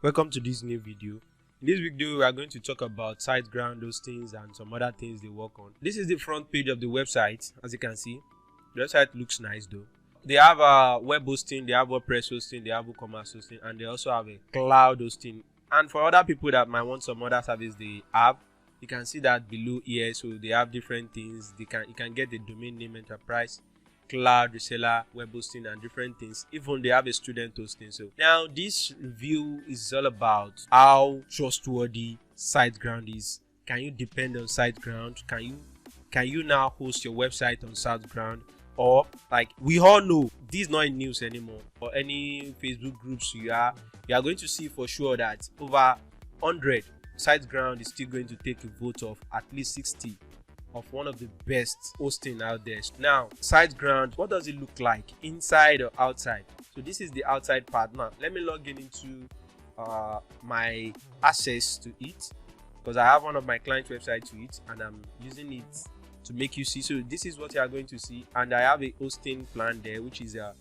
Welcome to this new video. In this video, we are going to talk about SiteGround hostings and some other things they work on. This is the front page of the website. As you can see, the website looks nice though. They have a web hosting, they have WordPress hosting, they have WooCommerce hosting, and they also have a cloud hosting. And for other people that might want some other service they have, you can see that below here. So they have different things. You can get the domain name, enterprise, cloud, reseller, web hosting, and different things. Even they have a student hosting. So now this review is all about how trustworthy SiteGround is. Can you depend on SiteGround? Can you now host your website on SiteGround? Or, like, we all know this is not in news anymore, or any Facebook groups you are going to see for sure that over 100 SiteGround is still going to take a vote of at least 60 of one of the best hosting out there. Now, SiteGround, what does it look like inside or outside? So this is the outside part. Now let me log in into my access to it, because I have one of my client websites to it and I'm using it to make you see. So this is what you are going to see, and I have a hosting plan there, which is a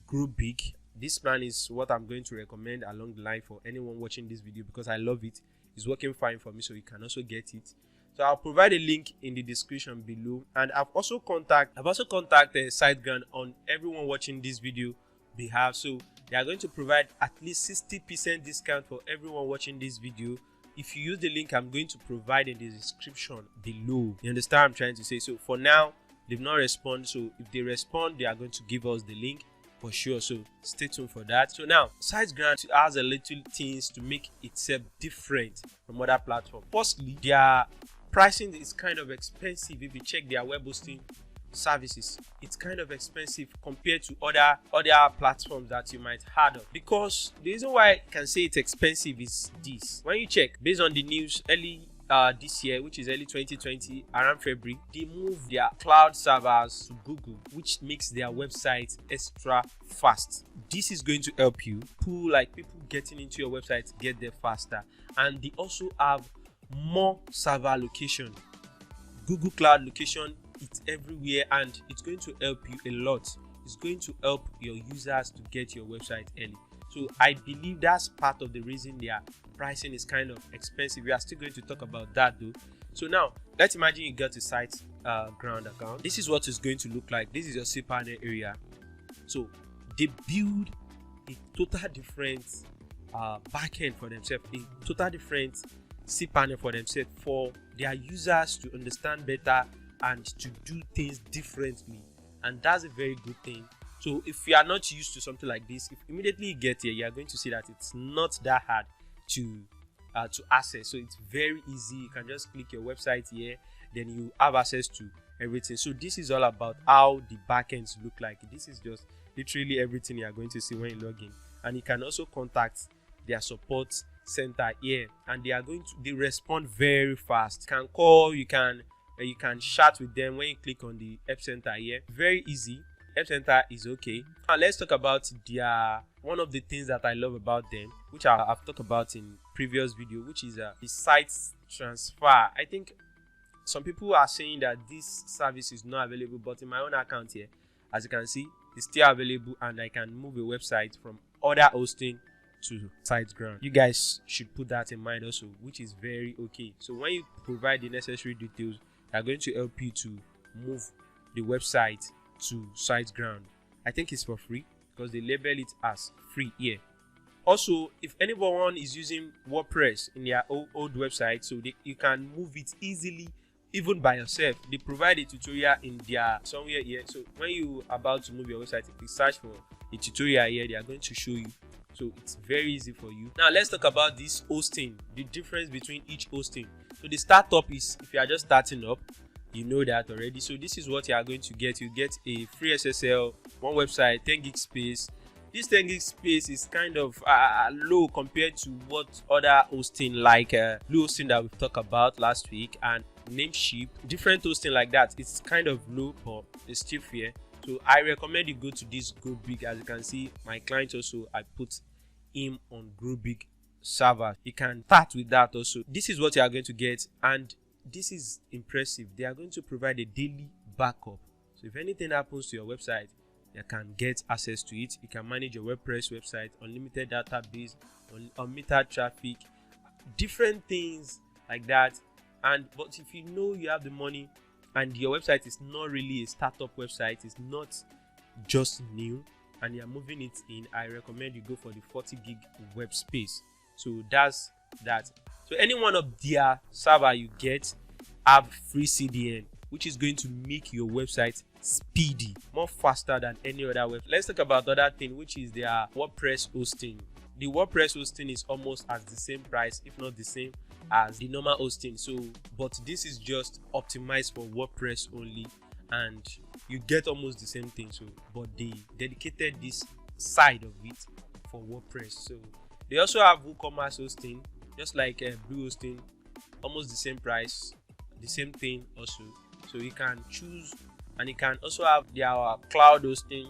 group big. This plan is what I'm going to recommend along the line for anyone watching this video, because I love it. It's working fine for me, so you can also get it. So I'll provide a link in the description below, and I've also contacted SiteGround on everyone watching this video behalf. So they are going to provide at least 60% discount for everyone watching this video if you use the link I'm going to provide in the description below. You understand what I'm trying to say? So for now, they've not responded. So if they respond, they are going to give us the link for sure. So stay tuned for that. So now, SiteGround has a little things to make itself different from other platforms. Firstly, their pricing is kind of expensive. If you check their web hosting services, it's kind of expensive compared to other platforms that you might heard of. Because the reason why I can say it's expensive is this: when you check based on the news early this year, which is early 2020, around February, they moved their cloud servers to Google, which makes their website extra fast. This is going to help you people getting into your website get there faster. And they also have more server location. Google Cloud location, it's everywhere, and it's going to help you a lot. It's going to help your users to get your website early. So I believe that's part of the reason their pricing is kind of expensive. We are still going to talk about that though. So now let's imagine you got a SiteGround account. This is what it's going to look like. This is your cPanel area. So they build a total different backend for themselves, a total different cPanel for themselves, for their users to understand better and to do things differently. And that's a very good thing. So if you are not used to something like this, if immediately you get here, you are going to see that it's not that hard to access. So it's very easy. You can just click your website here, then you have access to everything. So this is all about how the backends look like. This is just literally everything you are going to see when you log in. And you can also contact their support center here, and they respond very fast. You can call, you can chat with them when you click on the help center here. Very easy. Help center is okay. Now let's talk about one of the things that I love about them, which I've talked about in previous video, which is the site transfer. I think some people are saying that this service is not available, but in my own account here, as you can see, it's still available, and I can move a website from other hosting to SiteGround. You guys should put that in mind also, which is very okay. So when you provide the necessary details, they are going to help you to move the website to SiteGround. I think it's for free because they label it as free here. Also, if anyone is using WordPress in their old website, so you can move it easily even by yourself. They provide a tutorial in their somewhere here. So when you are about to move your website, if you search for a tutorial here, they are going to show you. So it's very easy for you. Now let's talk about this hosting, the difference between each hosting. So the startup is, if you are just starting up, you know that already. So this is what you are going to get. You get a free SSL, one website, 10 gig space. This 10 gig space is kind of low compared to what other hosting like Blue Hosting that we've talked about last week, and Namecheap, different hosting like that. It's kind of low, but it's still fair. So I recommend you go to this Grow Big. As you can see, my client also, I put him on Grow Big server. You can start with that also. This is what you are going to get, and this is impressive. They are going to provide a daily backup. So if anything happens to your website, you can get access to it. You can manage your WordPress website, unlimited database, unlimited traffic, different things like that. But if you know you have the money and your website is not really a startup website, it's not just new, and you're moving it in, I recommend you go for the 40 gig web space. So that's that. So any one of their server you get have free CDN, which is going to make your website speedy, more faster than any other web. Let's talk about the other thing, which is their WordPress hosting. The WordPress hosting is almost at the same price, if not the same as the normal hosting. So, but this is just optimized for WordPress only, and you get almost the same thing. So, but they dedicated this side of it for WordPress. So they also have WooCommerce hosting, just like Blue hosting, almost the same price, the same thing also. So you can choose, and you can also have their cloud hosting.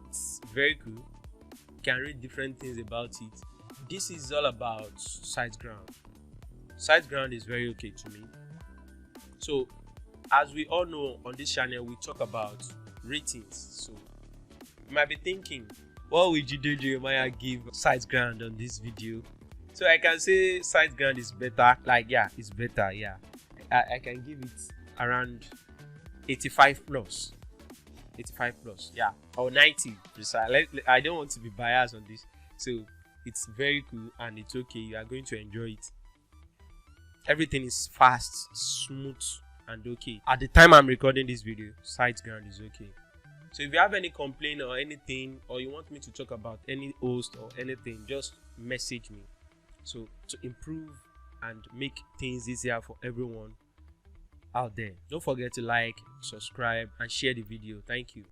It's very cool. You can read different things about it. This is all about SiteGround. SiteGround is very okay to me. So as we all know, on this channel we talk about ratings. So you might be thinking, what would you do, Jeremiah, give SiteGround on this video? So I can say SiteGround is better. Like, yeah, it's better. Yeah, I can give it around 85 plus, yeah, or 90 precise. I don't want to be biased on this. So it's very cool and it's okay. You are going to enjoy it. Everything is fast, smooth, and okay. At the time I'm recording this video, SiteGround is okay. So if you have any complaint or anything, or you want me to talk about any host or anything, just message me. So to improve and make things easier for everyone out there, don't forget to like, subscribe, and share the video. Thank you.